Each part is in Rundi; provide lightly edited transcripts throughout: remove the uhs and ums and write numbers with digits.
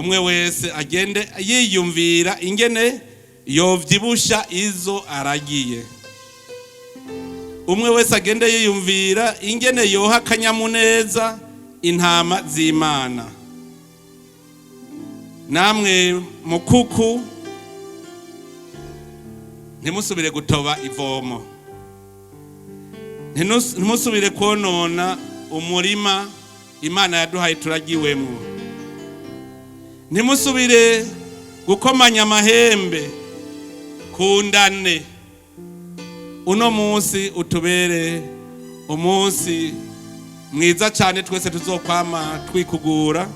umwe wese agende yiyumvira ingene yovyibusha izo aragiye. Umwe wese agende yiyumvira ingene yoha akanyamuneza intama z'Imana. Namwe mukuku ntimusubire gutoba ivomo, ntimusubire konona umurima Imana yaduhaye turagiwemwo, ntimusubire gukomanya amahembe kundane. Uno munsi utubere umunsi mwiza cyane, twese tuzokwama twikugura.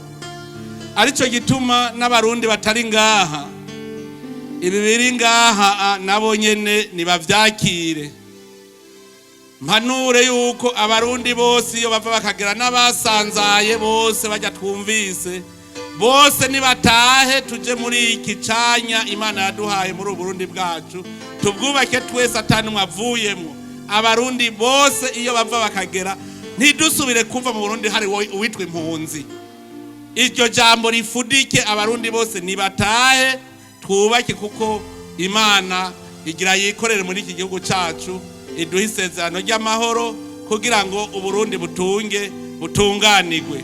Arico gituma n'abarundi batari ngaha, ibi biri ngaha nabo nyene nibavyakire. Mpanure yuko abarundi bose iyo bava bakagera n'abasanzaye bose bajya twumvise, bose nibatahe tuje muri iki canya Imana yaduhaye muri Uburundi bwacu, tubwubake twese atanumwe avuyemwo. Abarundi bose iyo bava bakagera ntidusubire kumva mu Burundi hari uwitwa impunzi. Iryo jambo rifudike, abarundi bose nibatahe twubake, kuko Imana igira yikorere muri iki gihugu cacu, iduha isezerano ry'amahoro kugira ngo Uburundi butunge butunganirwe.